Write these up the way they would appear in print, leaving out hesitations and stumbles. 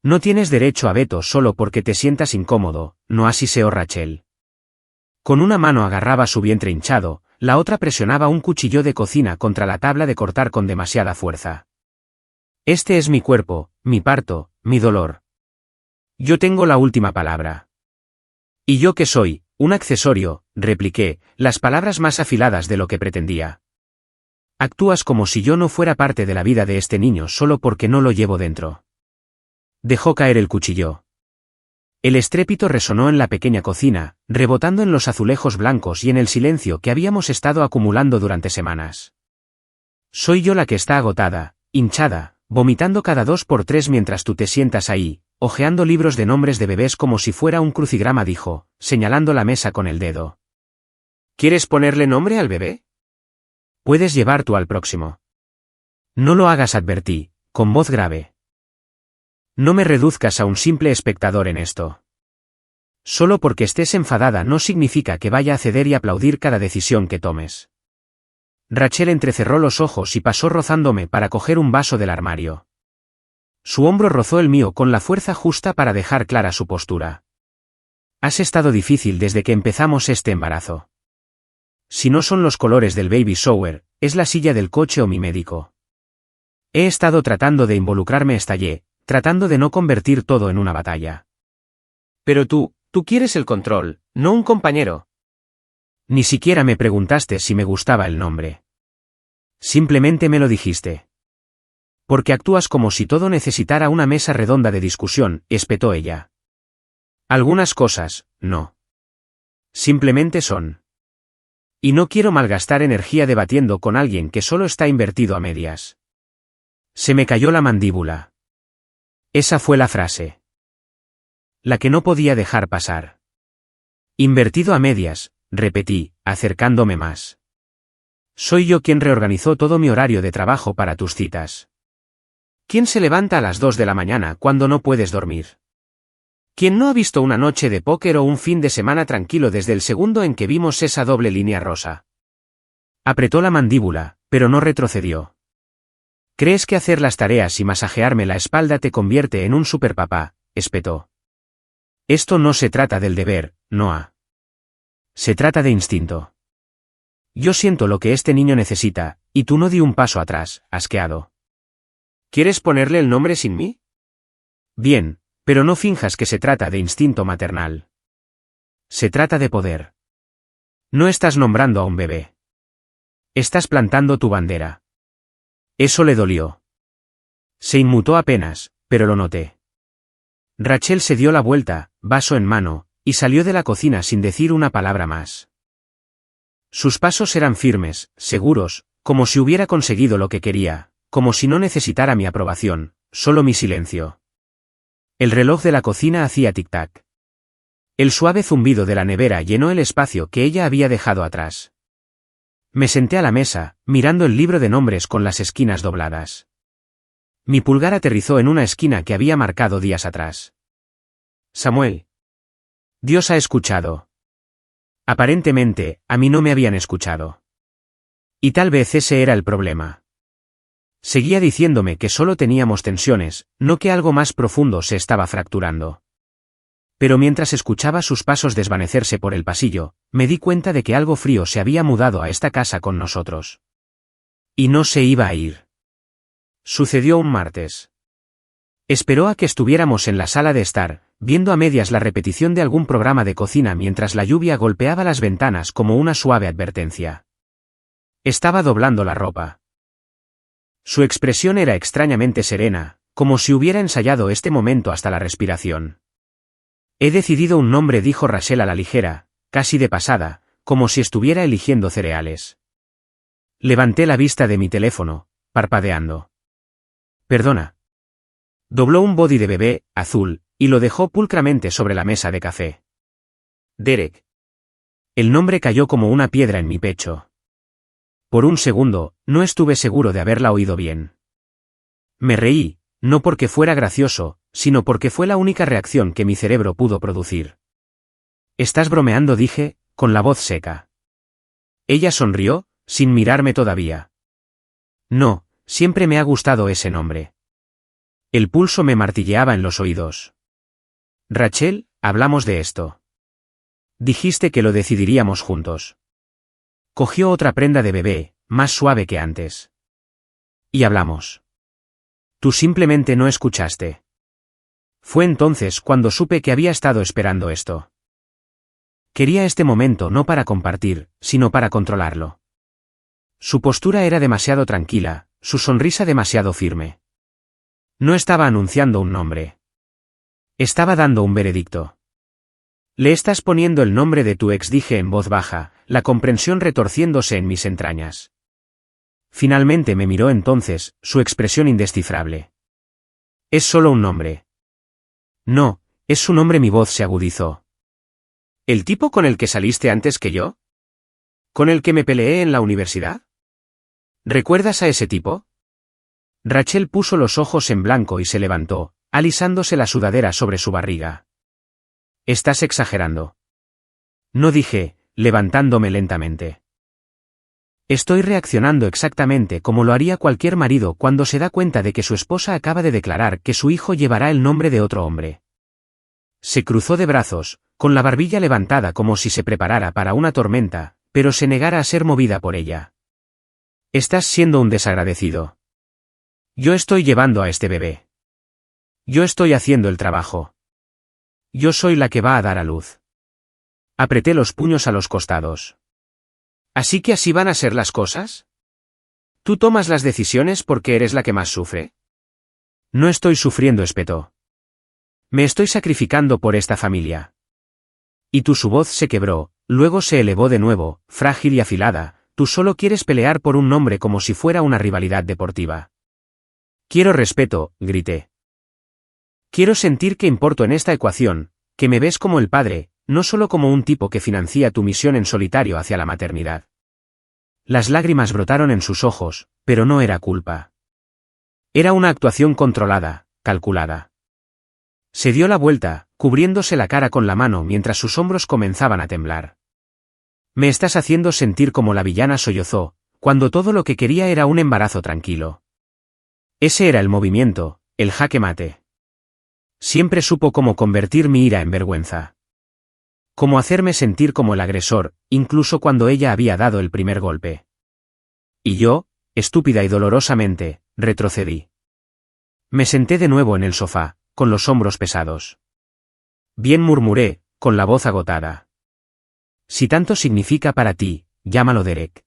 No tienes derecho a veto solo porque te sientas incómodo, no asiseó Rachel. Con una mano agarraba su vientre hinchado, la otra presionaba un cuchillo de cocina contra la tabla de cortar con demasiada fuerza. Este es mi cuerpo, mi parto, mi dolor. Yo tengo la última palabra. ¿Y yo qué soy? Un accesorio, repliqué, las palabras más afiladas de lo que pretendía. Actúas como si yo no fuera parte de la vida de este niño solo porque no lo llevo dentro. Dejó caer el cuchillo. El estrépito resonó en la pequeña cocina, rebotando en los azulejos blancos y en el silencio que habíamos estado acumulando durante semanas. Soy yo la que está agotada, hinchada, vomitando cada 2 por 3 mientras tú te sientas ahí, hojeando libros de nombres de bebés como si fuera un crucigrama, dijo, señalando la mesa con el dedo. ¿Quieres ponerle nombre al bebé? Puedes llevar tú al próximo. No lo hagas, advertí, con voz grave. No me reduzcas a un simple espectador en esto. Solo porque estés enfadada no significa que vaya a ceder y aplaudir cada decisión que tomes. Rachel entrecerró los ojos y pasó rozándome para coger un vaso del armario. Su hombro rozó el mío con la fuerza justa para dejar clara su postura. Has estado difícil desde que empezamos este embarazo. Si no son los colores del baby shower, es la silla del coche o mi médico. He estado tratando de involucrarme, estallé, tratando de no convertir todo en una batalla. Pero tú quieres el control, no un compañero. Ni siquiera me preguntaste si me gustaba el nombre. Simplemente me lo dijiste. Porque actúas como si todo necesitara una mesa redonda de discusión, espetó ella. Algunas cosas, no. Simplemente son. Y no quiero malgastar energía debatiendo con alguien que solo está invertido a medias. Se me cayó la mandíbula. Esa fue la frase. La que no podía dejar pasar. Invertido a medias, repetí, acercándome más. Soy yo quien reorganizó todo mi horario de trabajo para tus citas. ¿Quién se levanta a las 2 de la mañana cuando no puedes dormir? ¿Quién no ha visto una noche de póker o un fin de semana tranquilo desde el segundo en que vimos esa doble línea rosa? Apretó la mandíbula, pero no retrocedió. ¿Crees que hacer las tareas y masajearme la espalda te convierte en un superpapá? Espetó. Esto no se trata del deber, Noah. Se trata de instinto. Yo siento lo que este niño necesita, y tú no di un paso atrás, asqueado. ¿Quieres ponerle el nombre sin mí? Bien, pero no finjas que se trata de instinto maternal. Se trata de poder. No estás nombrando a un bebé. Estás plantando tu bandera. Eso le dolió. Se inmutó apenas, pero lo noté. Rachel se dio la vuelta, vaso en mano, y salió de la cocina sin decir una palabra más. Sus pasos eran firmes, seguros, como si hubiera conseguido lo que quería, como si no necesitara mi aprobación, solo mi silencio. El reloj de la cocina hacía tic-tac. El suave zumbido de la nevera llenó el espacio que ella había dejado atrás. Me senté a la mesa, mirando el libro de nombres con las esquinas dobladas. Mi pulgar aterrizó en una esquina que había marcado días atrás. Samuel. Dios ha escuchado. Aparentemente, a mí no me habían escuchado. Y tal vez ese era el problema. Seguía diciéndome que solo teníamos tensiones, no que algo más profundo se estaba fracturando. Pero mientras escuchaba sus pasos desvanecerse por el pasillo, me di cuenta de que algo frío se había mudado a esta casa con nosotros. Y no se iba a ir. Sucedió un martes. Esperó a que estuviéramos en la sala de estar, viendo a medias la repetición de algún programa de cocina mientras la lluvia golpeaba las ventanas como una suave advertencia. Estaba doblando la ropa. Su expresión era extrañamente serena, como si hubiera ensayado este momento hasta la respiración. He decidido un nombre, dijo Rachel a la ligera, casi de pasada, como si estuviera eligiendo cereales. Levanté la vista de mi teléfono, parpadeando. Perdona. Dobló un body de bebé, azul, y lo dejó pulcramente sobre la mesa de café. Derek. El nombre cayó como una piedra en mi pecho. Por un segundo, no estuve seguro de haberla oído bien. Me reí, no porque fuera gracioso, sino porque fue la única reacción que mi cerebro pudo producir. Estás bromeando, dije, con la voz seca. Ella sonrió, sin mirarme todavía. No, siempre me ha gustado ese nombre. El pulso me martilleaba en los oídos. Rachel, hablamos de esto. Dijiste que lo decidiríamos juntos. Cogió otra prenda de bebé, más suave que antes. Y hablamos. Tú simplemente no escuchaste. Fue entonces cuando supe que había estado esperando esto. Quería este momento no para compartir, sino para controlarlo. Su postura era demasiado tranquila, su sonrisa demasiado firme. No estaba anunciando un nombre. Estaba dando un veredicto. Le estás poniendo el nombre de tu ex, dije en voz baja, la comprensión retorciéndose en mis entrañas. Finalmente me miró entonces, su expresión indescifrable. Es solo un nombre. No, es su nombre. Mi voz se agudizó. ¿El tipo con el que saliste antes que yo? ¿Con el que me peleé en la universidad? ¿Recuerdas a ese tipo? Rachel puso los ojos en blanco y se levantó, alisándose la sudadera sobre su barriga. Estás exagerando. No, dije, levantándome lentamente. Estoy reaccionando exactamente como lo haría cualquier marido cuando se da cuenta de que su esposa acaba de declarar que su hijo llevará el nombre de otro hombre. Se cruzó de brazos, con la barbilla levantada como si se preparara para una tormenta, pero se negara a ser movida por ella. Estás siendo un desagradecido. Yo estoy llevando a este bebé. Yo estoy haciendo el trabajo. Yo soy la que va a dar a luz. Apreté los puños a los costados. ¿Así que así van a ser las cosas? ¿Tú tomas las decisiones porque eres la que más sufre? No estoy sufriendo, espetó. Me estoy sacrificando por esta familia. Y su voz se quebró, luego se elevó de nuevo, frágil y afilada. Tú solo quieres pelear por un nombre como si fuera una rivalidad deportiva. Quiero respeto, grité. Quiero sentir que importo en esta ecuación, que me ves como el padre, no solo como un tipo que financia tu misión en solitario hacia la maternidad. Las lágrimas brotaron en sus ojos, pero no era culpa. Era una actuación controlada, calculada. Se dio la vuelta, cubriéndose la cara con la mano mientras sus hombros comenzaban a temblar. Me estás haciendo sentir como la villana, sollozó, cuando todo lo que quería era un embarazo tranquilo. Ese era el movimiento, el jaque mate. Siempre supo cómo convertir mi ira en vergüenza. Cómo hacerme sentir como el agresor, incluso cuando ella había dado el primer golpe. Y yo, estúpida y dolorosamente, retrocedí. Me senté de nuevo en el sofá, con los hombros pesados. Bien, murmuré, con la voz agotada. Si tanto significa para ti, llámalo Derek.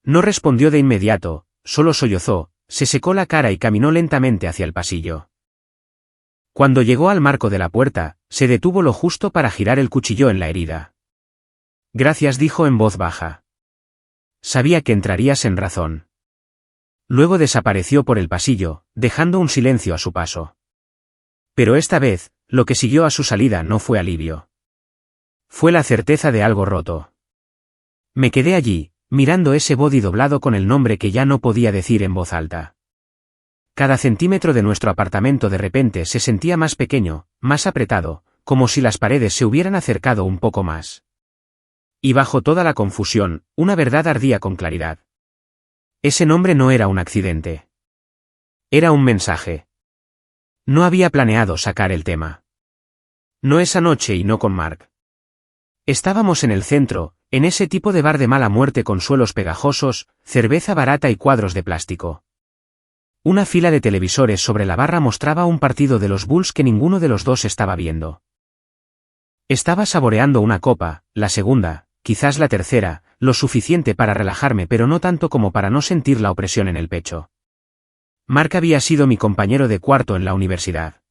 No respondió de inmediato, solo sollozó, se secó la cara y caminó lentamente hacia el pasillo. Cuando llegó al marco de la puerta, se detuvo lo justo para girar el cuchillo en la herida. Gracias, dijo en voz baja. Sabía que entrarías en razón. Luego desapareció por el pasillo, dejando un silencio a su paso. Pero esta vez, lo que siguió a su salida no fue alivio. Fue la certeza de algo roto. Me quedé allí, mirando ese body doblado con el nombre que ya no podía decir en voz alta. Cada centímetro de nuestro apartamento de repente se sentía más pequeño, más apretado, como si las paredes se hubieran acercado un poco más. Y bajo toda la confusión, una verdad ardía con claridad. Ese nombre no era un accidente. Era un mensaje. No había planeado sacar el tema. No esa noche y no con Mark. Estábamos en el centro, en ese tipo de bar de mala muerte con suelos pegajosos, cerveza barata y cuadros de plástico. Una fila de televisores sobre la barra mostraba un partido de los Bulls que ninguno de los dos estaba viendo. Estaba saboreando una copa, la segunda, quizás la tercera, lo suficiente para relajarme pero no tanto como para no sentir la opresión en el pecho. Mark había sido mi compañero de cuarto en la universidad.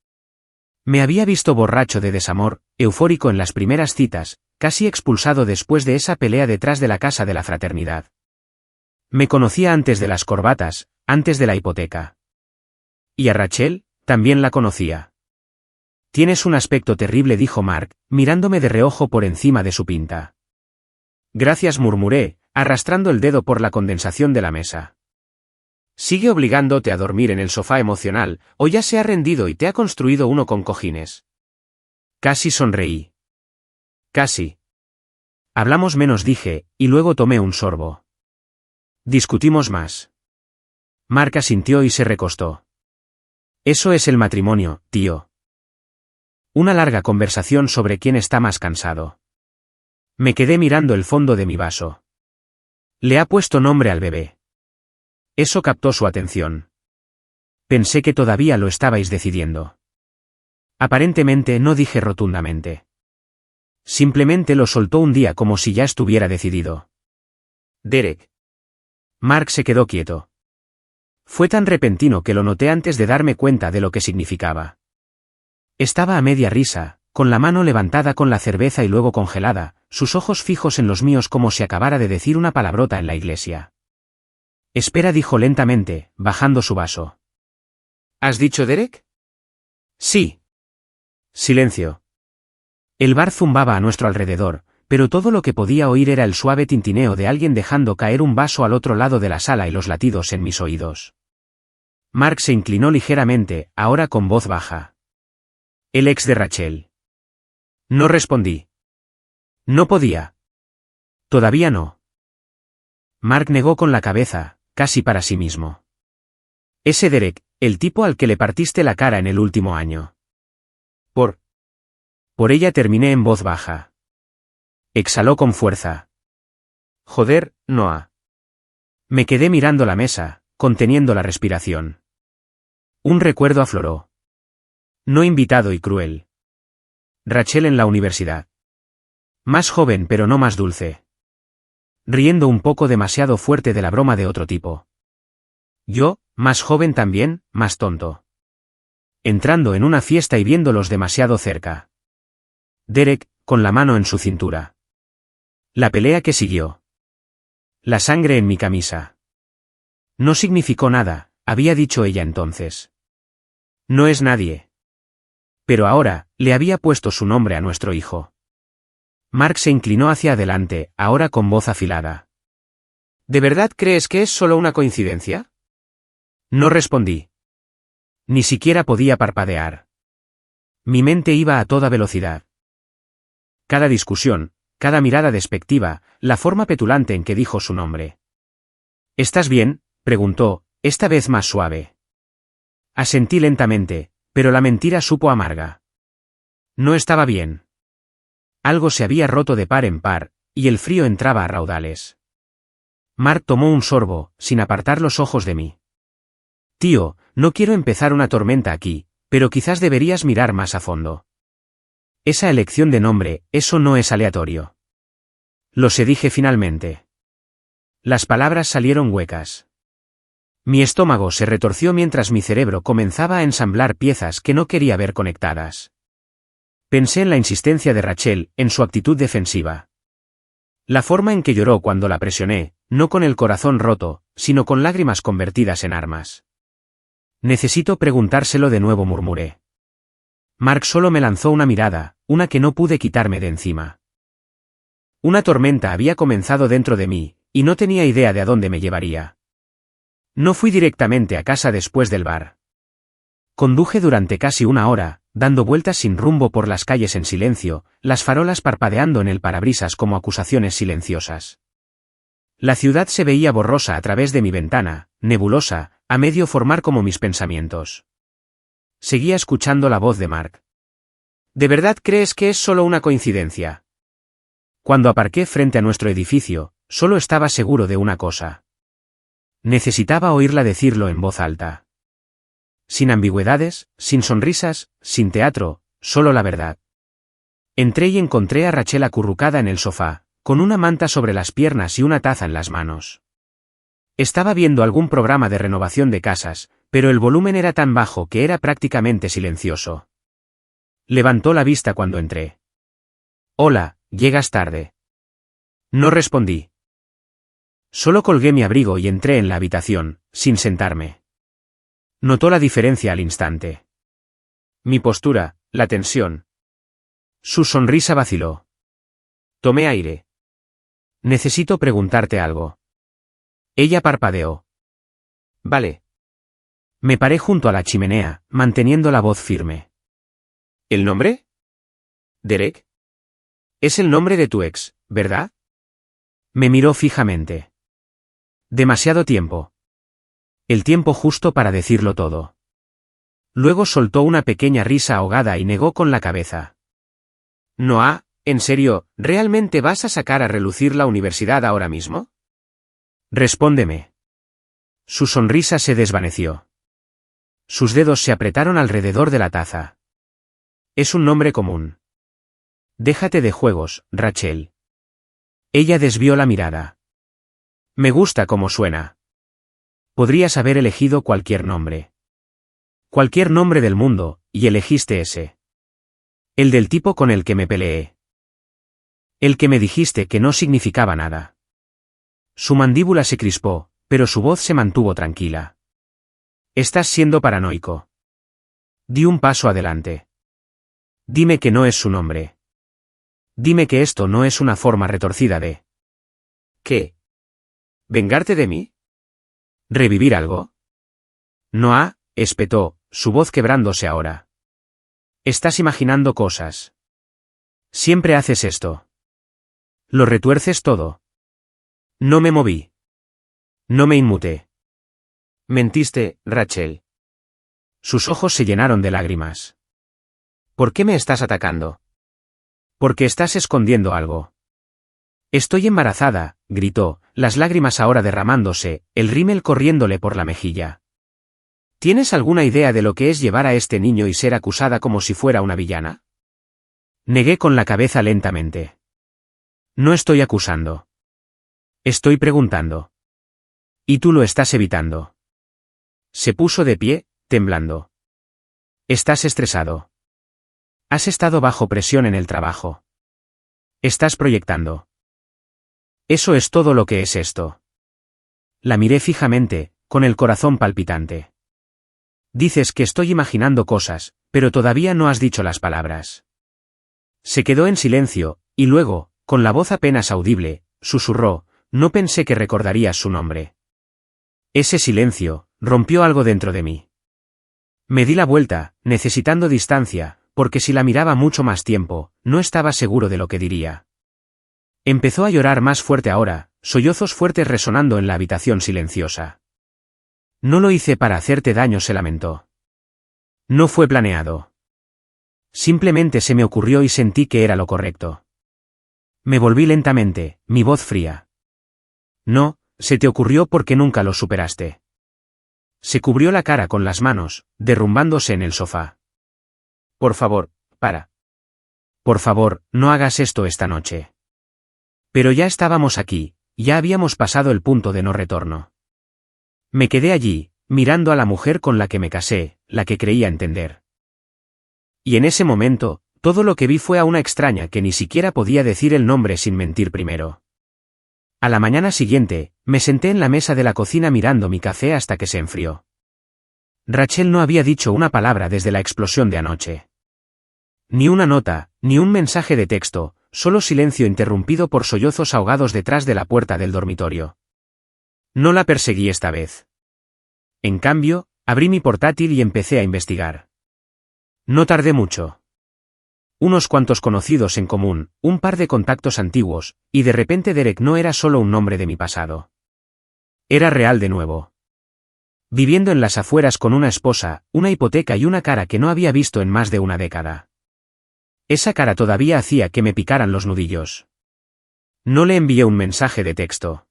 Me había visto borracho de desamor, eufórico en las primeras citas, casi expulsado después de esa pelea detrás de la casa de la fraternidad. Me conocía antes de las corbatas, antes de la hipoteca. Y a Rachel, también la conocía. Tienes un aspecto terrible, dijo Mark, mirándome de reojo por encima de su pinta. Gracias, murmuré, arrastrando el dedo por la condensación de la mesa. ¿Sigue obligándote a dormir en el sofá emocional, o ya se ha rendido y te ha construido uno con cojines? Casi sonreí. Casi. Hablamos menos, dije, y luego tomé un sorbo. Discutimos más. Mark asintió y se recostó. Eso es el matrimonio, tío. Una larga conversación sobre quién está más cansado. Me quedé mirando el fondo de mi vaso. Le ha puesto nombre al bebé. Eso captó su atención. Pensé que todavía lo estabais decidiendo. Aparentemente no dije rotundamente. Simplemente lo soltó un día como si ya estuviera decidido. Derek. Mark se quedó quieto. Fue tan repentino que lo noté antes de darme cuenta de lo que significaba. Estaba a media risa, con la mano levantada con la cerveza y luego congelada, sus ojos fijos en los míos como si acabara de decir una palabrota en la iglesia. Espera, dijo lentamente, bajando su vaso. ¿Has dicho Derek? Sí. Silencio. El bar zumbaba a nuestro alrededor, pero todo lo que podía oír era el suave tintineo de alguien dejando caer un vaso al otro lado de la sala y los latidos en mis oídos. Mark se inclinó ligeramente, ahora con voz baja. El ex de Rachel. No respondí. No podía. Todavía no. Mark negó con la cabeza, casi para sí mismo. Ese Derek, el tipo al que le partiste la cara en el último año. Por ella terminé en voz baja. Exhaló con fuerza. Joder, Noah. Me quedé mirando la mesa, conteniendo la respiración. Un recuerdo afloró. No invitado y cruel. Rachel en la universidad. Más joven pero no más dulce. Riendo un poco demasiado fuerte de la broma de otro tipo. Yo, más joven también, más tonto. Entrando en una fiesta y viéndolos demasiado cerca. Derek, con la mano en su cintura. La pelea que siguió. La sangre en mi camisa. No significó nada, había dicho ella entonces. No es nadie. Pero ahora, le había puesto su nombre a nuestro hijo. Mark se inclinó hacia adelante, ahora con voz afilada. ¿De verdad crees que es solo una coincidencia? No respondí. Ni siquiera podía parpadear. Mi mente iba a toda velocidad. Cada discusión, cada mirada despectiva, la forma petulante en que dijo su nombre. ¿Estás bien?, preguntó, esta vez más suave. Asentí lentamente, pero la mentira supo amarga. No estaba bien. Algo se había roto de par en par, y el frío entraba a raudales. Mark tomó un sorbo, sin apartar los ojos de mí. Tío, no quiero empezar una tormenta aquí, pero quizás deberías mirar más a fondo. Esa elección de nombre, eso no es aleatorio. Lo sé, dije finalmente. Las palabras salieron huecas. Mi estómago se retorció mientras mi cerebro comenzaba a ensamblar piezas que no quería ver conectadas. Pensé en la insistencia de Rachel, en su actitud defensiva. La forma en que lloró cuando la presioné, no con el corazón roto, sino con lágrimas convertidas en armas. Necesito preguntárselo de nuevo, murmuré. Mark solo me lanzó una mirada, una que no pude quitarme de encima. Una tormenta había comenzado dentro de mí, y no tenía idea de a dónde me llevaría. No fui directamente a casa después del bar. Conduje durante casi una hora, dando vueltas sin rumbo por las calles en silencio, las farolas parpadeando en el parabrisas como acusaciones silenciosas. La ciudad se veía borrosa a través de mi ventana, nebulosa, a medio formar como mis pensamientos. Seguía escuchando la voz de Mark. ¿De verdad crees que es solo una coincidencia? Cuando aparqué frente a nuestro edificio, solo estaba seguro de una cosa. Necesitaba oírla decirlo en voz alta. Sin ambigüedades, sin sonrisas, sin teatro, solo la verdad. Entré y encontré a Rachel acurrucada en el sofá, con una manta sobre las piernas y una taza en las manos. Estaba viendo algún programa de renovación de casas, pero el volumen era tan bajo que era prácticamente silencioso. Levantó la vista cuando entré. Hola, llegas tarde. No respondí. Solo colgué mi abrigo y entré en la habitación, sin sentarme. Notó la diferencia al instante. Mi postura, la tensión. Su sonrisa vaciló. Tomé aire. Necesito preguntarte algo. Ella parpadeó. Vale. Me paré junto a la chimenea, manteniendo la voz firme. ¿El nombre? Derek. Es el nombre de tu ex, ¿verdad? Me miró fijamente. Demasiado tiempo. El tiempo justo para decirlo todo. Luego soltó una pequeña risa ahogada y negó con la cabeza. Noah, ¿en serio, realmente vas a sacar a relucir la universidad ahora mismo? Respóndeme. Su sonrisa se desvaneció. Sus dedos se apretaron alrededor de la taza. Es un nombre común. Déjate de juegos, Rachel. Ella desvió la mirada. Me gusta cómo suena. Podrías haber elegido cualquier nombre. Cualquier nombre del mundo, y elegiste ese. El del tipo con el que me peleé. El que me dijiste que no significaba nada. Su mandíbula se crispó, pero su voz se mantuvo tranquila. Estás siendo paranoico. Di un paso adelante. Dime que no es su nombre. Dime que esto no es una forma retorcida de... ¿Qué? ¿Vengarte de mí? ¿Revivir algo? Noah, espetó, su voz quebrándose ahora. Estás imaginando cosas. Siempre haces esto. Lo retuerces todo. No me moví. No me inmuté. Mentiste, Rachel. Sus ojos se llenaron de lágrimas. ¿Por qué me estás atacando? Porque estás escondiendo algo. Estoy embarazada, gritó, las lágrimas ahora derramándose, el rímel corriéndole por la mejilla. ¿Tienes alguna idea de lo que es llevar a este niño y ser acusada como si fuera una villana? Negué con la cabeza lentamente. No estoy acusando. Estoy preguntando. Y tú lo estás evitando. Se puso de pie, temblando. Estás estresado. Has estado bajo presión en el trabajo. Estás proyectando. Eso es todo lo que es esto. La miré fijamente, con el corazón palpitante. Dices que estoy imaginando cosas, pero todavía no has dicho las palabras. Se quedó en silencio, y luego, con la voz apenas audible, susurró, no pensé que recordarías su nombre. Ese silencio, rompió algo dentro de mí. Me di la vuelta, necesitando distancia, porque si la miraba mucho más tiempo, no estaba seguro de lo que diría. Empezó a llorar más fuerte ahora, sollozos fuertes resonando en la habitación silenciosa. No lo hice para hacerte daño, se lamentó. No fue planeado. Simplemente se me ocurrió y sentí que era lo correcto. Me volví lentamente, mi voz fría. No, se te ocurrió porque nunca lo superaste. Se cubrió la cara con las manos, derrumbándose en el sofá. Por favor, para. Por favor, no hagas esto esta noche. Pero ya estábamos aquí, ya habíamos pasado el punto de no retorno. Me quedé allí, mirando a la mujer con la que me casé, la que creía entender. Y en ese momento, todo lo que vi fue a una extraña que ni siquiera podía decir el nombre sin mentir primero. A la mañana siguiente, me senté en la mesa de la cocina mirando mi café hasta que se enfrió. Rachel no había dicho una palabra desde la explosión de anoche. Ni una nota, ni un mensaje de texto, solo silencio interrumpido por sollozos ahogados detrás de la puerta del dormitorio. No la perseguí esta vez. En cambio, abrí mi portátil y empecé a investigar. No tardé mucho. Unos cuantos conocidos en común, un par de contactos antiguos, y de repente Derek no era solo un nombre de mi pasado. Era real de nuevo. Viviendo en las afueras con una esposa, una hipoteca y una cara que no había visto en más de una década. Esa cara todavía hacía que me picaran los nudillos. No le envié un mensaje de texto.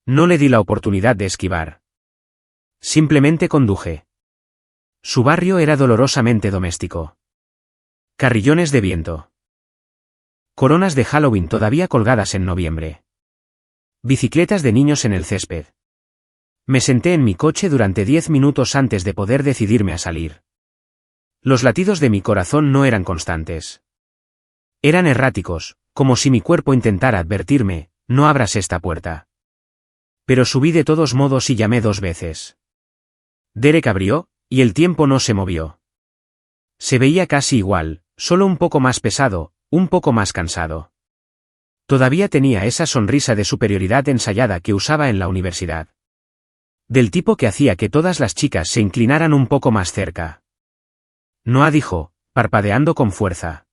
No le di la oportunidad de esquivar. Simplemente conduje. Su barrio era dolorosamente doméstico. Carrillones de viento. Coronas de Halloween todavía colgadas en noviembre. Bicicletas de niños en el césped. Me senté en mi coche durante 10 minutos antes de poder decidirme a salir. Los latidos de mi corazón no eran constantes. Eran erráticos, como si mi cuerpo intentara advertirme, no abras esta puerta. Pero subí de todos modos y llamé 2 veces. Derek abrió, y el tiempo no se movió. Se veía casi igual, solo un poco más pesado, un poco más cansado. Todavía tenía esa sonrisa de superioridad ensayada que usaba en la universidad. Del tipo que hacía que todas las chicas se inclinaran un poco más cerca. Noah dijo, parpadeando con fuerza.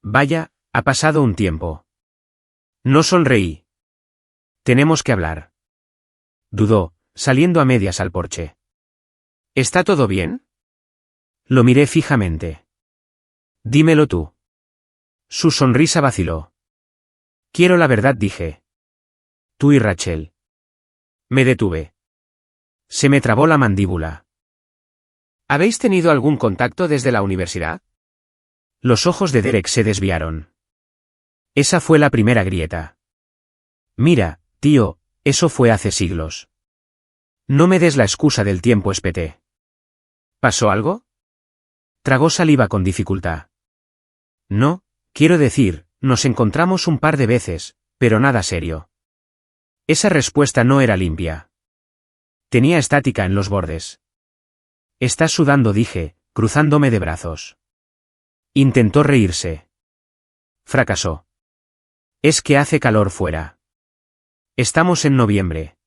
Vaya, ha pasado un tiempo. No sonreí. Tenemos que hablar. Dudó, saliendo a medias al porche. ¿Está todo bien? Lo miré fijamente. Dímelo tú. Su sonrisa vaciló. Quiero la verdad, dije. Tú y Rachel. Me detuve. Se me trabó la mandíbula. ¿Habéis tenido algún contacto desde la universidad? Los ojos de Derek se desviaron. Esa fue la primera grieta. Mira, tío, eso fue hace siglos. No me des la excusa del tiempo, espeté. ¿Pasó algo? Tragó saliva con dificultad. No, quiero decir, nos encontramos un par de veces, pero nada serio. Esa respuesta no era limpia. Tenía estática en los bordes. Estás sudando, dije, cruzándome de brazos. Intentó reírse. Fracasó. Es que hace calor fuera. Estamos en noviembre.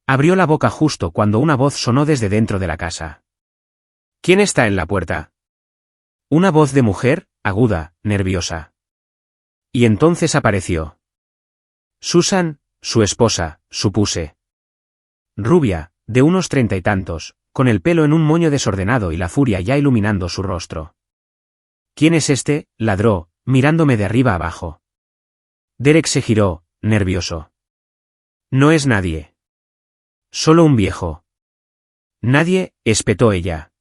Abrió la boca justo cuando una voz sonó desde dentro de la casa. ¿Quién está en la puerta? Una voz de mujer, aguda, nerviosa. Y entonces apareció. Susan, su esposa, supuse. Rubia, de unos 30 y tantos, con el pelo en un moño desordenado y la furia ya iluminando su rostro. ¿Quién es este?, ladró, mirándome de arriba abajo. Derek se giró, nervioso. No es nadie. Solo un viejo. Nadie, espetó ella.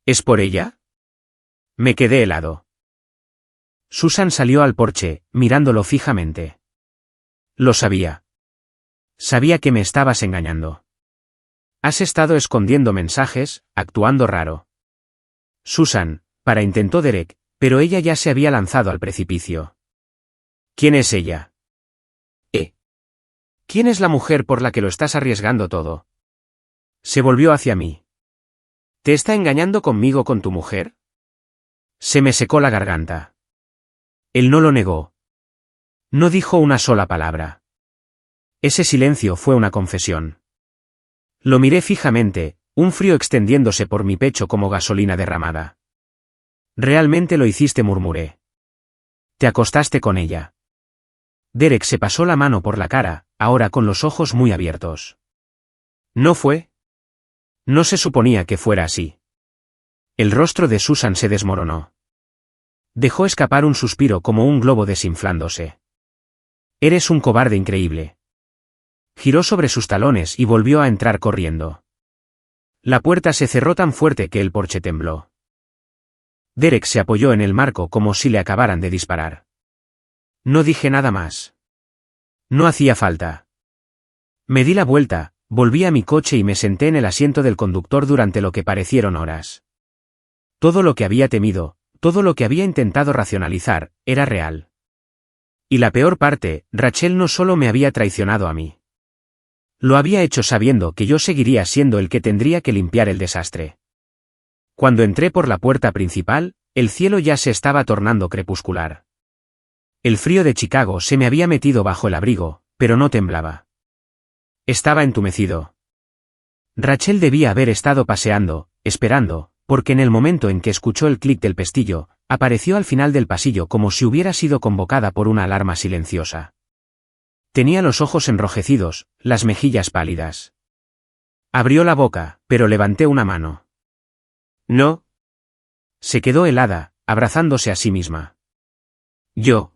¿Es por ella? Me quedé helado. Susan salió al porche, mirándolo fijamente. Lo sabía. Sabía que me estabas engañando. Has estado escondiendo mensajes, actuando raro. Susan, intentó Derek, pero ella ya se había lanzado al precipicio. ¿Quién es ella? ¿Quién es la mujer por la que lo estás arriesgando todo? Se volvió hacia mí. ¿Te está engañando conmigo con tu mujer? Se me secó la garganta. Él no lo negó. No dijo una sola palabra. Ese silencio fue una confesión. Lo miré fijamente, un frío extendiéndose por mi pecho como gasolina derramada. Realmente lo hiciste, murmuré. Te acostaste con ella. Derek se pasó la mano por la cara, ahora con los ojos muy abiertos. ¿No fue? No se suponía que fuera así. El rostro de Susan se desmoronó. Dejó escapar un suspiro como un globo desinflándose. Eres un cobarde increíble. Giró sobre sus talones y volvió a entrar corriendo. La puerta se cerró tan fuerte que el porche tembló. Derek se apoyó en el marco como si le acabaran de disparar. No dije nada más. No hacía falta. Me di la vuelta, volví a mi coche y me senté en el asiento del conductor durante lo que parecieron horas. Todo lo que había temido, todo lo que había intentado racionalizar, era real. Y la peor parte, Rachel no solo me había traicionado a mí. Lo había hecho sabiendo que yo seguiría siendo el que tendría que limpiar el desastre. Cuando entré por la puerta principal, el cielo ya se estaba tornando crepuscular. El frío de Chicago se me había metido bajo el abrigo, pero no temblaba. Estaba entumecido. Rachel debía haber estado paseando, esperando, porque en el momento en que escuchó el clic del pestillo, apareció al final del pasillo como si hubiera sido convocada por una alarma silenciosa. Tenía los ojos enrojecidos, las mejillas pálidas. Abrió la boca, pero levanté una mano. No. Se quedó helada, abrazándose a sí misma. Yo.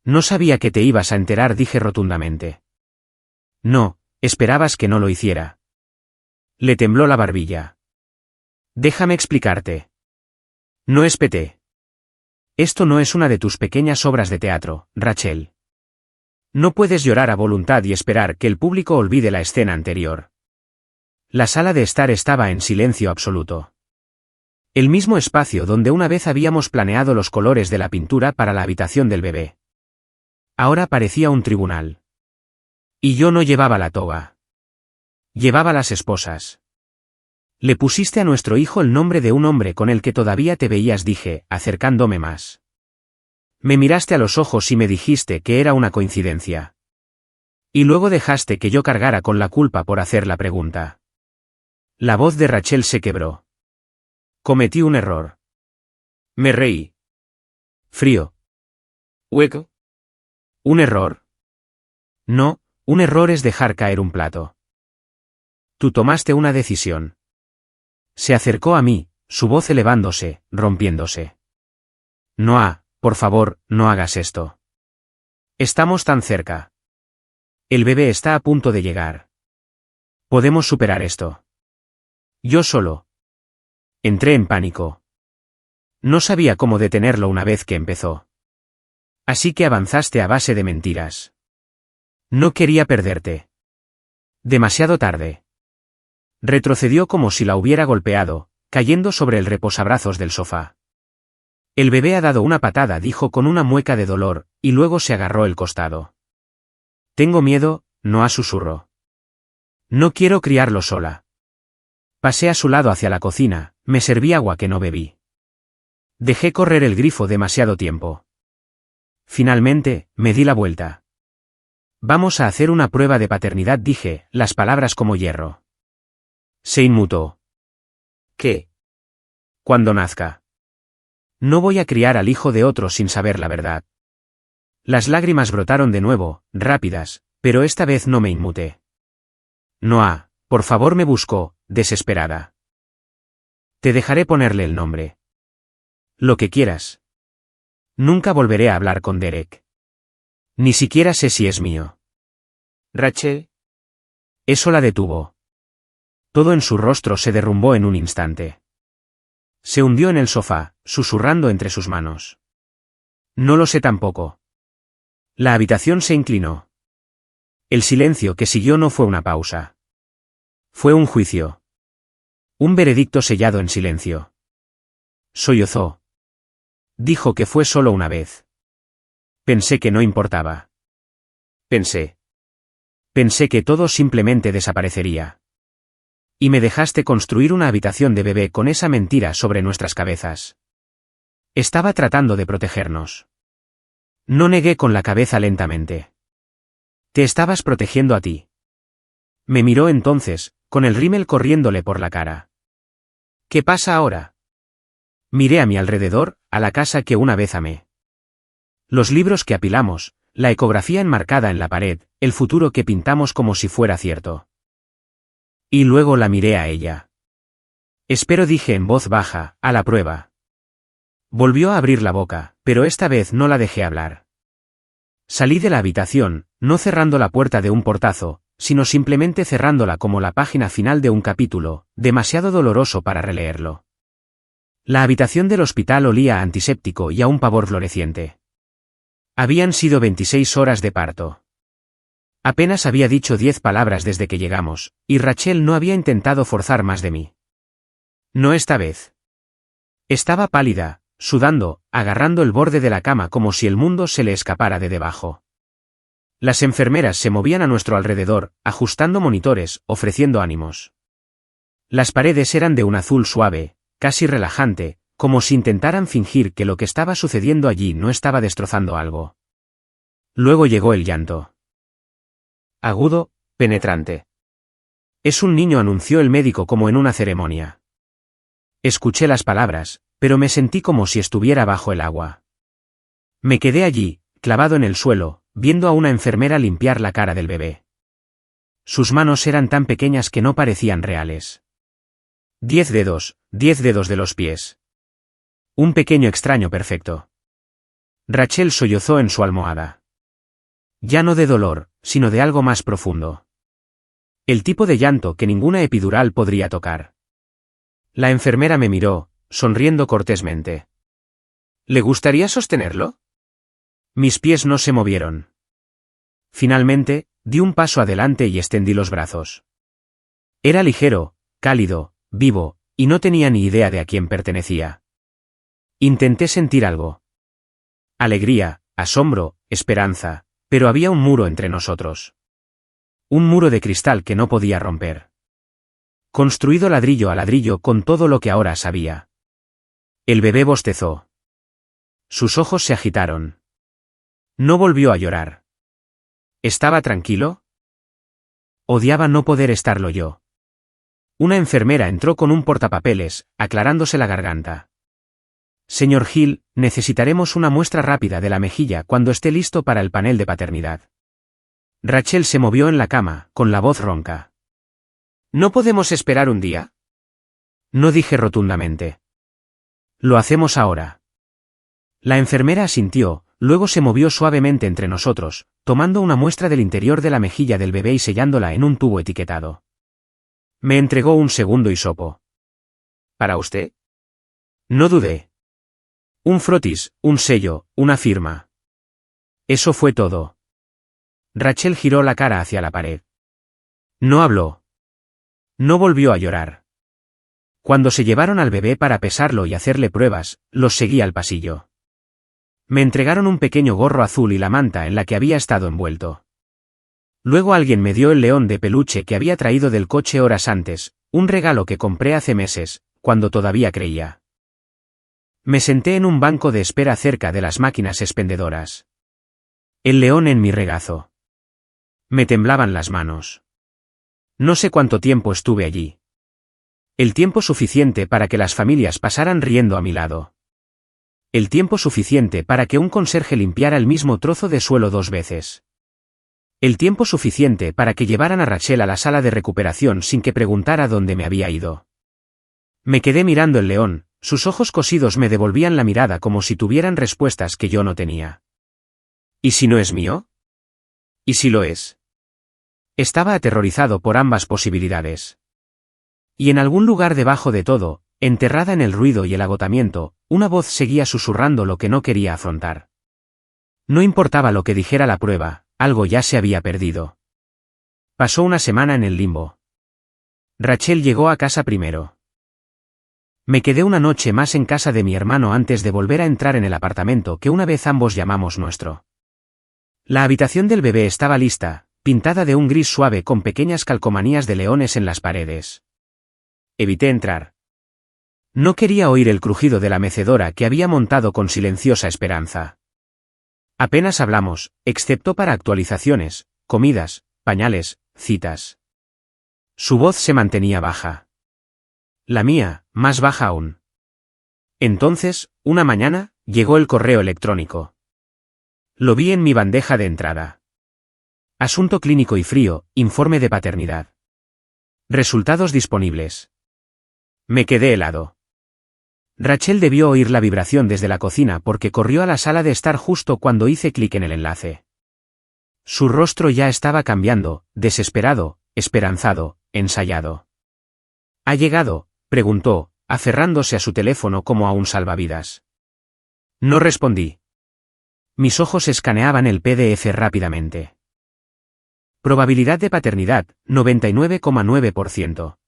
No sabía que te ibas a enterar, dije rotundamente. No, esperabas que no lo hiciera. Le tembló la barbilla. Déjame explicarte. No espeté. Esto no es una de tus pequeñas obras de teatro, Rachel. No puedes llorar a voluntad y esperar que el público olvide la escena anterior. La sala de estar estaba en silencio absoluto. El mismo espacio donde una vez habíamos planeado los colores de la pintura para la habitación del bebé. Ahora parecía un tribunal. Y yo no llevaba la toga. Llevaba las esposas. Le pusiste a nuestro hijo el nombre de un hombre con el que todavía te veías, dije, acercándome más. Me miraste a los ojos y me dijiste que era una coincidencia. Y luego dejaste que yo cargara con la culpa por hacer la pregunta. La voz de Rachel se quebró. Cometí un error. Me reí. Frío. Hueco. ¿Un error? No, un error es dejar caer un plato. Tú tomaste una decisión. Se acercó a mí, su voz elevándose, rompiéndose. Noah, por favor, no hagas esto. Estamos tan cerca. El bebé está a punto de llegar. Podemos superar esto. Yo solo. Entré en pánico. No sabía cómo detenerlo una vez que empezó. Así que avanzaste a base de mentiras. No quería perderte. Demasiado tarde. Retrocedió como si la hubiera golpeado, cayendo sobre el reposabrazos del sofá. El bebé ha dado una patada, dijo con una mueca de dolor, y luego se agarró el costado. Tengo miedo, Noah susurró. No quiero criarlo sola. Pasé a su lado hacia la cocina, me serví agua que no bebí. Dejé correr el grifo demasiado tiempo. Finalmente, me di la vuelta. Vamos a hacer una prueba de paternidad, dije, las palabras como hierro. Se inmutó. ¿Qué? Cuando nazca. No voy a criar al hijo de otro sin saber la verdad. Las lágrimas brotaron de nuevo, rápidas, pero esta vez no me inmuté. Noah, por favor, me buscó, desesperada. Te dejaré ponerle el nombre. Lo que quieras. Nunca volveré a hablar con Derek. Ni siquiera sé si es mío. Rachel. Eso la detuvo. Todo en su rostro se derrumbó en un instante. Se hundió en el sofá, susurrando entre sus manos. No lo sé tampoco. La habitación se inclinó. El silencio que siguió no fue una pausa. Fue un juicio. Un veredicto sellado en silencio. Sollozó. Dijo que fue solo una vez. Pensé que no importaba. Pensé que todo simplemente desaparecería. Y me dejaste construir una habitación de bebé con esa mentira sobre nuestras cabezas. Estaba tratando de protegernos. No negué con la cabeza lentamente. Te estabas protegiendo a ti. Me miró entonces, con el rímel corriéndole por la cara. ¿Qué pasa ahora? Miré a mi alrededor, a la casa que una vez amé. Los libros que apilamos, la ecografía enmarcada en la pared, el futuro que pintamos como si fuera cierto. Y luego la miré a ella. Espero, dije en voz baja, a la prueba. Volvió a abrir la boca, pero esta vez no la dejé hablar. Salí de la habitación, no cerrando la puerta de un portazo, sino simplemente cerrándola como la página final de un capítulo, demasiado doloroso para releerlo. La habitación del hospital olía a antiséptico y a un pavor floreciente. Habían sido 26 horas de parto. Apenas había dicho 10 palabras desde que llegamos, y Rachel no había intentado forzar más de mí. No esta vez. Estaba pálida, sudando, agarrando el borde de la cama como si el mundo se le escapara de debajo. Las enfermeras se movían a nuestro alrededor, ajustando monitores, ofreciendo ánimos. Las paredes eran de un azul suave, casi relajante, como si intentaran fingir que lo que estaba sucediendo allí no estaba destrozando algo. Luego llegó el llanto. Agudo, penetrante. Es un niño, anunció el médico como en una ceremonia. Escuché las palabras, pero me sentí como si estuviera bajo el agua. Me quedé allí, clavado en el suelo, viendo a una enfermera limpiar la cara del bebé. Sus manos eran tan pequeñas que no parecían reales. 10 dedos de los pies. Un pequeño extraño perfecto. Rachel sollozó en su almohada. Ya no de dolor, sino de algo más profundo. El tipo de llanto que ninguna epidural podría tocar. La enfermera me miró, sonriendo cortésmente. ¿Le gustaría sostenerlo? Mis pies no se movieron. Finalmente, di un paso adelante y extendí los brazos. Era ligero, cálido, vivo, y no tenía ni idea de a quién pertenecía. Intenté sentir algo. Alegría, asombro, esperanza, pero había un muro entre nosotros. Un muro de cristal que no podía romper. Construido ladrillo a ladrillo con todo lo que ahora sabía. El bebé bostezó. Sus ojos se agitaron. No volvió a llorar. ¿Estaba tranquilo? Odiaba no poder estarlo yo. Una enfermera entró con un portapapeles, aclarándose la garganta. Señor Hill, necesitaremos una muestra rápida de la mejilla cuando esté listo para el panel de paternidad. Rachel se movió en la cama, con la voz ronca. ¿No podemos esperar un día? No, dije rotundamente. Lo hacemos ahora. La enfermera asintió, luego se movió suavemente entre nosotros, tomando una muestra del interior de la mejilla del bebé y sellándola en un tubo etiquetado. Me entregó un segundo hisopo. ¿Para usted? No dudé. Un frotis, un sello, una firma. Eso fue todo. Rachel giró la cara hacia la pared. No habló. No volvió a llorar. Cuando se llevaron al bebé para pesarlo y hacerle pruebas, los seguí al pasillo. Me entregaron un pequeño gorro azul y la manta en la que había estado envuelto. Luego alguien me dio el león de peluche que había traído del coche horas antes, un regalo que compré hace meses, cuando todavía creía. Me senté en un banco de espera cerca de las máquinas expendedoras. El león en mi regazo. Me temblaban las manos. No sé cuánto tiempo estuve allí. El tiempo suficiente para que las familias pasaran riendo a mi lado. El tiempo suficiente para que un conserje limpiara el mismo trozo de suelo 2 veces. El tiempo suficiente para que llevaran a Rachel a la sala de recuperación sin que preguntara dónde me había ido. Me quedé mirando el león, sus ojos cosidos me devolvían la mirada como si tuvieran respuestas que yo no tenía. ¿Y si no es mío? ¿Y si lo es? Estaba aterrorizado por ambas posibilidades. Y en algún lugar debajo de todo, enterrada en el ruido y el agotamiento, una voz seguía susurrando lo que no quería afrontar. No importaba lo que dijera la prueba, algo ya se había perdido. Pasó una semana en el limbo. Rachel llegó a casa primero. Me quedé una noche más en casa de mi hermano antes de volver a entrar en el apartamento que una vez ambos llamamos nuestro. La habitación del bebé estaba lista, pintada de un gris suave con pequeñas calcomanías de leones en las paredes. Evité entrar. No quería oír el crujido de la mecedora que había montado con silenciosa esperanza. Apenas hablamos, excepto para actualizaciones, comidas, pañales, citas. Su voz se mantenía baja. La mía, más baja aún. Entonces, una mañana, llegó el correo electrónico. Lo vi en mi bandeja de entrada. Asunto clínico y frío, informe de paternidad. Resultados disponibles. Me quedé helado. Rachel debió oír la vibración desde la cocina porque corrió a la sala de estar justo cuando hice clic en el enlace. Su rostro ya estaba cambiando, desesperado, esperanzado, ensayado. ¿Ha llegado?, preguntó, aferrándose a su teléfono como a un salvavidas. No respondí. Mis ojos escaneaban el PDF rápidamente. Probabilidad de paternidad, 99,9%.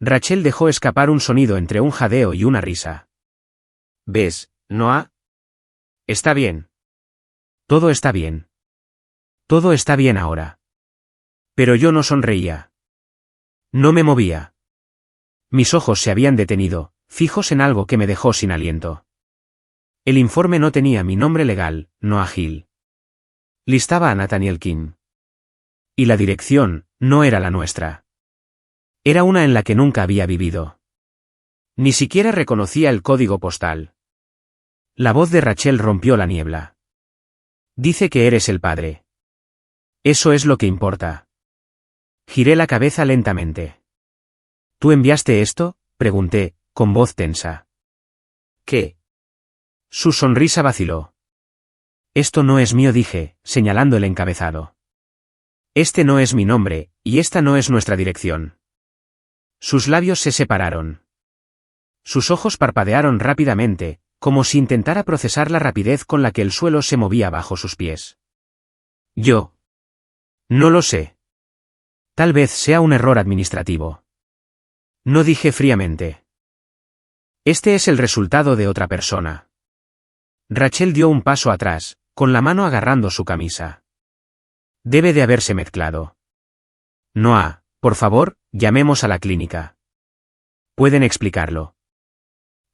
Rachel dejó escapar un sonido entre un jadeo y una risa. ¿Ves, Noah? Está bien. Todo está bien. Todo está bien ahora. Pero yo no sonreía. No me movía. Mis ojos se habían detenido, fijos en algo que me dejó sin aliento. El informe no tenía mi nombre legal, Noah Hill. Listaba a Nathaniel King. Y la dirección, no era la nuestra. Era una en la que nunca había vivido. Ni siquiera reconocía el código postal. La voz de Rachel rompió la niebla. Dice que eres el padre. Eso es lo que importa. Giré la cabeza lentamente. ¿Tú enviaste esto?, pregunté, con voz tensa. ¿Qué? Su sonrisa vaciló. Esto no es mío, dije, señalando el encabezado. Este no es mi nombre, y esta no es nuestra dirección. Sus labios se separaron. Sus ojos parpadearon rápidamente, como si intentara procesar la rapidez con la que el suelo se movía bajo sus pies. Yo. No lo sé. Tal vez sea un error administrativo. No, dije fríamente. Este es el resultado de otra persona. Rachel dio un paso atrás, con la mano agarrando su camisa. Debe de haberse mezclado. Noah, por favor, llamemos a la clínica. Pueden explicarlo.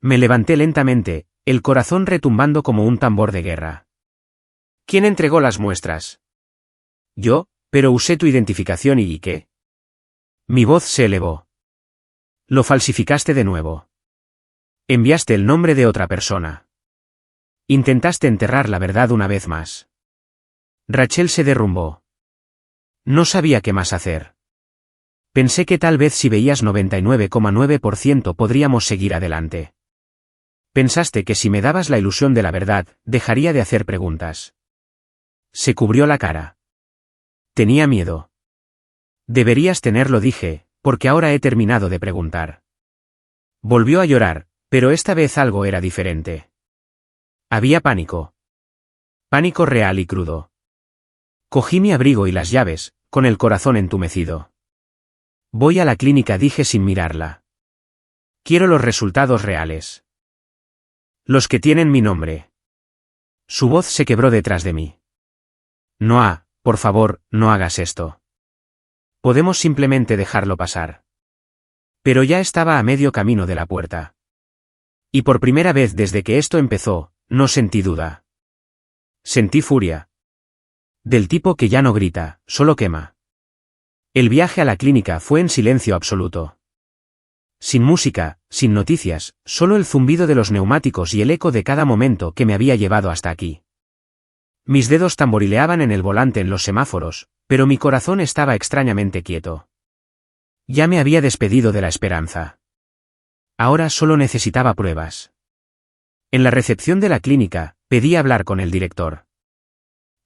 Me levanté lentamente, el corazón retumbando como un tambor de guerra. ¿Quién entregó las muestras? Yo, pero usé tu identificación ¿y qué? Mi voz se elevó. Lo falsificaste de nuevo. Enviaste el nombre de otra persona. Intentaste enterrar la verdad una vez más. Rachel se derrumbó. No sabía qué más hacer. Pensé que tal vez si veías 99,9% podríamos seguir adelante. Pensaste que si me dabas la ilusión de la verdad, dejaría de hacer preguntas. Se cubrió la cara. Tenía miedo. Deberías tenerlo, dije, porque ahora he terminado de preguntar. Volvió a llorar, pero esta vez algo era diferente. Había pánico. Pánico real y crudo. Cogí mi abrigo y las llaves, con el corazón entumecido. Voy a la clínica, dije sin mirarla. Quiero los resultados reales. Los que tienen mi nombre. Su voz se quebró detrás de mí. Noah, por favor, no hagas esto. Podemos simplemente dejarlo pasar. Pero ya estaba a medio camino de la puerta. Y por primera vez desde que esto empezó, no sentí duda. Sentí furia. Del tipo que ya no grita, solo quema. El viaje a la clínica fue en silencio absoluto. Sin música, sin noticias, solo el zumbido de los neumáticos y el eco de cada momento que me había llevado hasta aquí. Mis dedos tamborileaban en el volante en los semáforos, pero mi corazón estaba extrañamente quieto. Ya me había despedido de la esperanza. Ahora solo necesitaba pruebas. En la recepción de la clínica, pedí hablar con el director.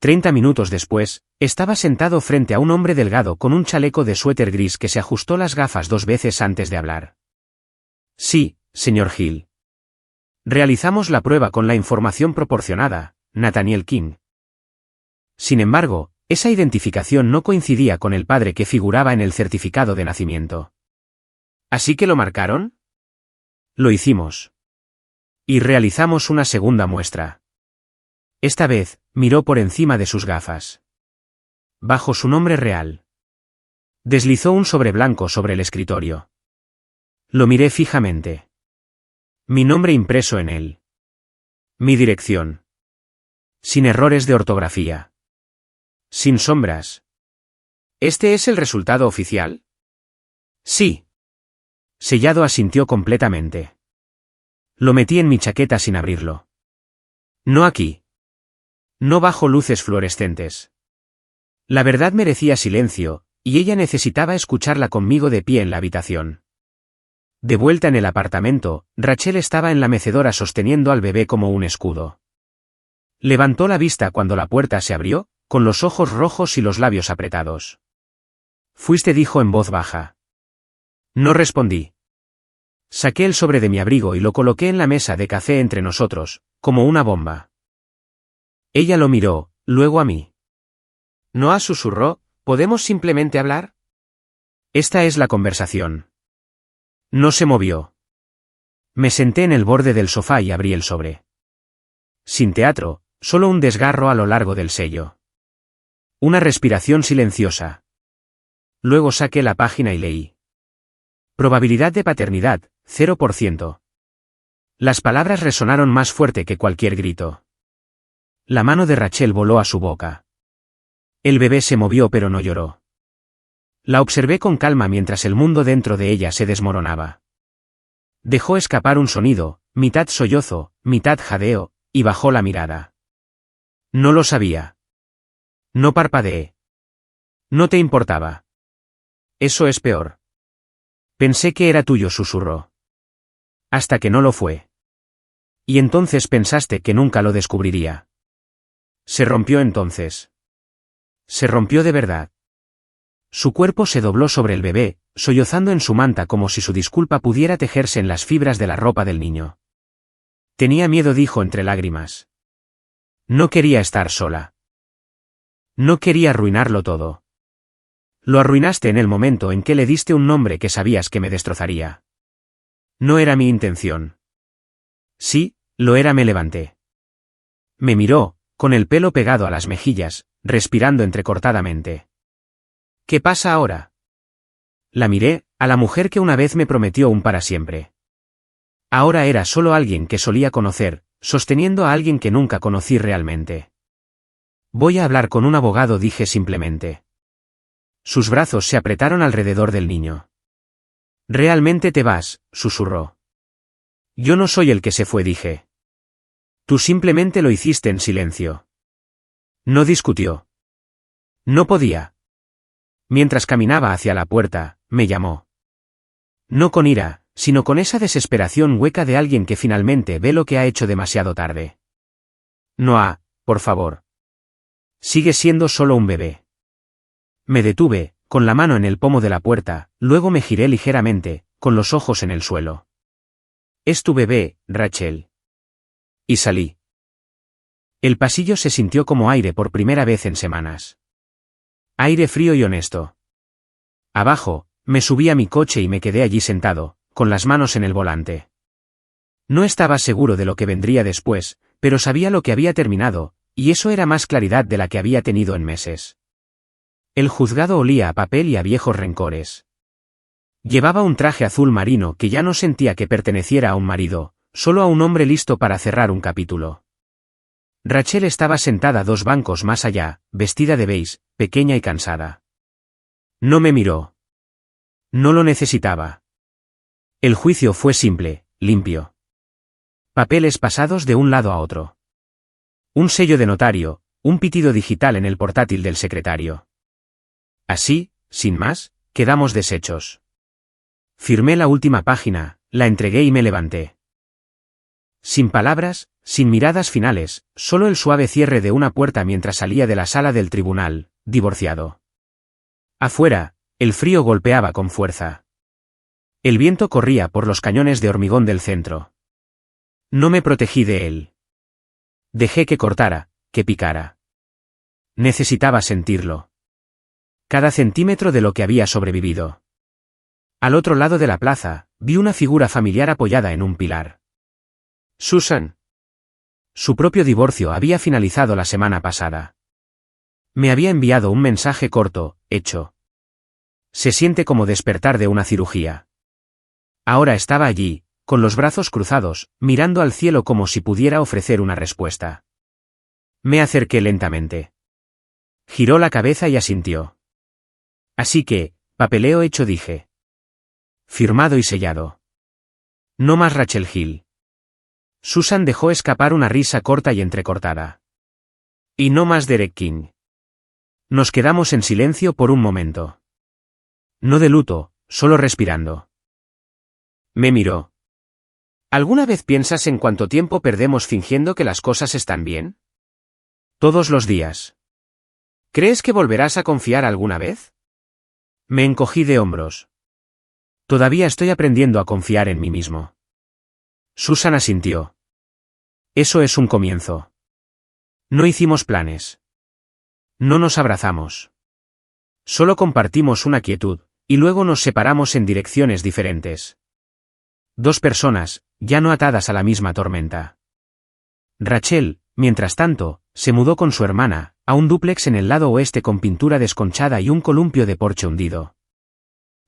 30 minutos después, estaba sentado frente a un hombre delgado con un chaleco de suéter gris que se ajustó las gafas 2 veces antes de hablar. Sí, señor Hill. Realizamos la prueba con la información proporcionada, Nathaniel King. Sin embargo, esa identificación no coincidía con el padre que figuraba en el certificado de nacimiento. ¿Así que lo marcaron? Lo hicimos. Y realizamos una segunda muestra. Esta vez, miró por encima de sus gafas. Bajo su nombre real. Deslizó un sobre blanco sobre el escritorio. Lo miré fijamente. Mi nombre impreso en él. Mi dirección. Sin errores de ortografía. Sin sombras. ¿Este es el resultado oficial? Sí. Sellado, asintió completamente. Lo metí en mi chaqueta sin abrirlo. No aquí. No bajo luces fluorescentes. La verdad merecía silencio, y ella necesitaba escucharla conmigo de pie en la habitación. De vuelta en el apartamento, Rachel estaba en la mecedora sosteniendo al bebé como un escudo. Levantó la vista cuando la puerta se abrió, con los ojos rojos y los labios apretados. Fuiste, dijo en voz baja. No respondí. Saqué el sobre de mi abrigo y lo coloqué en la mesa de café entre nosotros, como una bomba. Ella lo miró, luego a mí. Noah susurró, ¿podemos simplemente hablar? Esta es la conversación. No se movió. Me senté en el borde del sofá y abrí el sobre. Sin teatro, solo un desgarro a lo largo del sello. Una respiración silenciosa. Luego saqué la página y leí. Probabilidad de paternidad, 0%. Las palabras resonaron más fuerte que cualquier grito. La mano de Rachel voló a su boca. El bebé se movió pero no lloró. La observé con calma mientras el mundo dentro de ella se desmoronaba. Dejó escapar un sonido, mitad sollozo, mitad jadeo, y bajó la mirada. No lo sabía. No parpadeé. No te importaba. Eso es peor. Pensé que era tuyo, susurró. Hasta que no lo fue. Y entonces pensaste que nunca lo descubriría. Se rompió entonces. Se rompió de verdad. Su cuerpo se dobló sobre el bebé, sollozando en su manta como si su disculpa pudiera tejerse en las fibras de la ropa del niño. Tenía miedo, dijo entre lágrimas. No quería estar sola. No quería arruinarlo todo. Lo arruinaste en el momento en que le diste un nombre que sabías que me destrozaría. No era mi intención. Sí, lo era, me levanté. Me miró, con el pelo pegado a las mejillas, respirando entrecortadamente. ¿Qué pasa ahora? La miré, a la mujer que una vez me prometió un para siempre. Ahora era solo alguien que solía conocer, sosteniendo a alguien que nunca conocí realmente. Voy a hablar con un abogado, dije simplemente. Sus brazos se apretaron alrededor del niño. Realmente te vas, susurró. Yo no soy el que se fue, dije. Tú simplemente lo hiciste en silencio. No discutió. No podía. Mientras caminaba hacia la puerta, me llamó. No con ira, sino con esa desesperación hueca de alguien que finalmente ve lo que ha hecho demasiado tarde. Noah, por favor. Sigue siendo solo un bebé. Me detuve, con la mano en el pomo de la puerta, luego me giré ligeramente, con los ojos en el suelo. Es tu bebé, Rachel. Y salí. El pasillo se sintió como aire por primera vez en semanas. Aire frío y honesto. Abajo, me subí a mi coche y me quedé allí sentado, con las manos en el volante. No estaba seguro de lo que vendría después, pero sabía lo que había terminado, y eso era más claridad de la que había tenido en meses. El juzgado olía a papel y a viejos rencores. Llevaba un traje azul marino que ya no sentía que perteneciera a un marido, solo a un hombre listo para cerrar un capítulo. Rachel estaba sentada 2 bancos más allá, vestida de beige, pequeña y cansada. No me miró. No lo necesitaba. El juicio fue simple, limpio. Papeles pasados de un lado a otro. Un sello de notario, un pitido digital en el portátil del secretario. Así, sin más, quedamos deshechos. Firmé la última página, la entregué y me levanté. Sin palabras, sin miradas finales, solo el suave cierre de una puerta mientras salía de la sala del tribunal, divorciado. Afuera, el frío golpeaba con fuerza. El viento corría por los cañones de hormigón del centro. No me protegí de él. Dejé que cortara, que picara. Necesitaba sentirlo. Cada centímetro de lo que había sobrevivido. Al otro lado de la plaza, vi una figura familiar apoyada en un pilar. Susan. Su propio divorcio había finalizado la semana pasada. Me había enviado un mensaje corto, hecho. Se siente como despertar de una cirugía. Ahora estaba allí, con los brazos cruzados, mirando al cielo como si pudiera ofrecer una respuesta. Me acerqué lentamente. Giró la cabeza y asintió. Así que, papeleo hecho dije. Firmado y sellado. No más Rachel Hill. Susan dejó escapar una risa corta y entrecortada. Y no más Derek King. Nos quedamos en silencio por un momento. No de luto, solo respirando. Me miró. ¿Alguna vez piensas en cuánto tiempo perdemos fingiendo que las cosas están bien? Todos los días. ¿Crees que volverás a confiar alguna vez? Me encogí de hombros. Todavía estoy aprendiendo a confiar en mí mismo. Susan asintió. Eso es un comienzo. No hicimos planes. No nos abrazamos. Solo compartimos una quietud, y luego nos separamos en direcciones diferentes. 2 personas, ya no atadas a la misma tormenta. Rachel, mientras tanto, se mudó con su hermana, a un dúplex en el lado oeste con pintura desconchada y un columpio de porche hundido.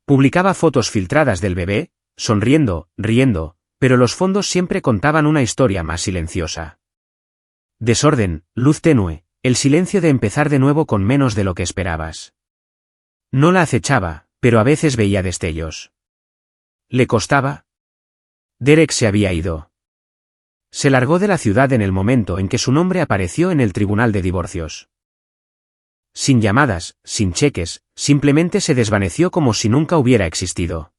Publicaba fotos filtradas del bebé, sonriendo, riendo, pero los fondos siempre contaban una historia más silenciosa. Desorden, luz tenue, el silencio de empezar de nuevo con menos de lo que esperabas. No la acechaba, pero a veces veía destellos. ¿Le costaba? Derek se había ido. Se largó de la ciudad en el momento en que su nombre apareció en el tribunal de divorcios. Sin llamadas, sin cheques, simplemente se desvaneció como si nunca hubiera existido.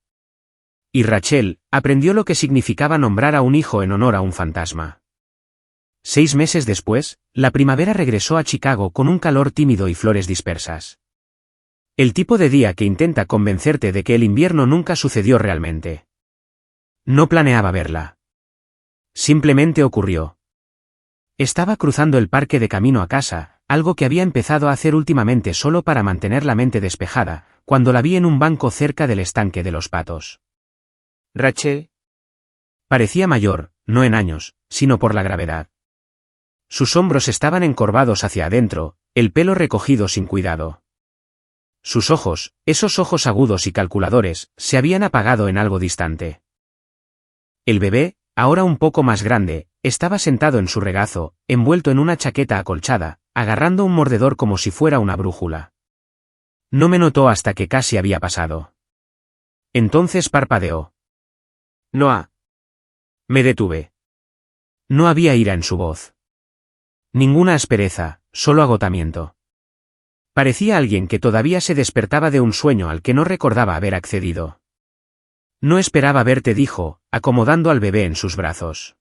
Y Rachel aprendió lo que significaba nombrar a un hijo en honor a un fantasma. 6 meses después, la primavera regresó a Chicago con un calor tímido y flores dispersas. El tipo de día que intenta convencerte de que el invierno nunca sucedió realmente. No planeaba verla. Simplemente ocurrió. Estaba cruzando el parque de camino a casa, algo que había empezado a hacer últimamente solo para mantener la mente despejada, cuando la vi en un banco cerca del estanque de los patos. Rachel. Parecía mayor, no en años, sino por la gravedad. Sus hombros estaban encorvados hacia adentro, el pelo recogido sin cuidado. Sus ojos, esos ojos agudos y calculadores, se habían apagado en algo distante. El bebé, ahora un poco más grande, estaba sentado en su regazo, envuelto en una chaqueta acolchada, agarrando un mordedor como si fuera una brújula. No me notó hasta que casi había pasado. Entonces parpadeó. Noah. Me detuve. No había ira en su voz. Ninguna aspereza, solo agotamiento. Parecía alguien que todavía se despertaba de un sueño al que no recordaba haber accedido. No esperaba verte, dijo, acomodando al bebé en sus brazos.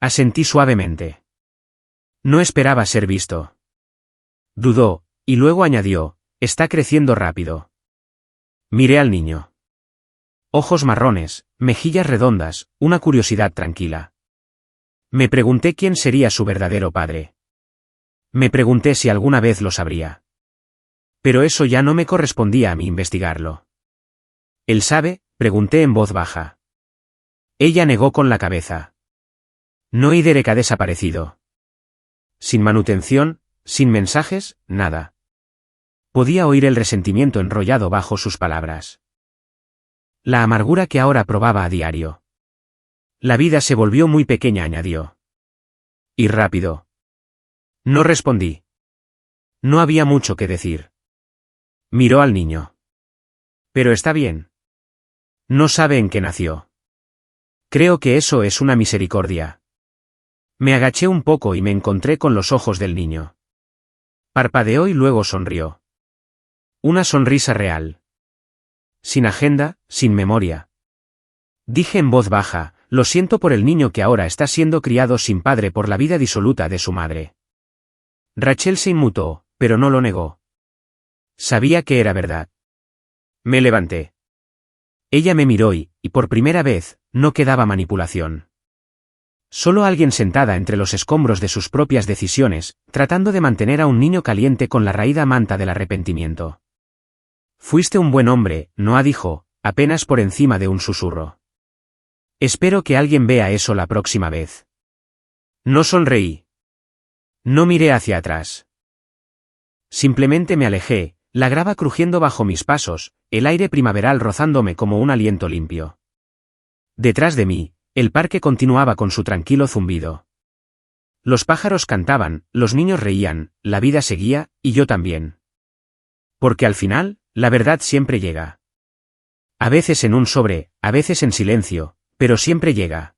Asentí suavemente. No esperaba ser visto. Dudó, y luego añadió, está creciendo rápido. Miré al niño. Ojos marrones, mejillas redondas, una curiosidad tranquila. Me pregunté quién sería su verdadero padre. Me pregunté si alguna vez lo sabría. Pero eso ya no me correspondía a mí investigarlo. ¿Él sabe?, pregunté en voz baja. Ella negó con la cabeza. No, y Derek ha desaparecido. Sin manutención, sin mensajes, nada. Podía oír el resentimiento enrollado bajo sus palabras. La amargura que ahora probaba a diario. La vida se volvió muy pequeña, añadió. Y rápido. No respondí. No había mucho que decir. Miró al niño. Pero está bien. No sabe en qué nació. Creo que eso es una misericordia. Me agaché un poco y me encontré con los ojos del niño. Parpadeó y luego sonrió. Una sonrisa real. Sin agenda, sin memoria. Dije en voz baja, lo siento por el niño que ahora está siendo criado sin padre por la vida disoluta de su madre. Rachel se inmutó, pero no lo negó. Sabía que era verdad. Me levanté. Ella me miró y, por primera vez, no quedaba manipulación. Solo alguien sentada entre los escombros de sus propias decisiones, tratando de mantener a un niño caliente con la raída manta del arrepentimiento. Fuiste un buen hombre, Noah dijo, apenas por encima de un susurro. Espero que alguien vea eso la próxima vez. No sonreí. No miré hacia atrás. Simplemente me alejé, la grava crujiendo bajo mis pasos, el aire primaveral rozándome como un aliento limpio. Detrás de mí, el parque continuaba con su tranquilo zumbido. Los pájaros cantaban, los niños reían, la vida seguía, y yo también. Porque al final, la verdad siempre llega. A veces en un sobre, a veces en silencio, pero siempre llega.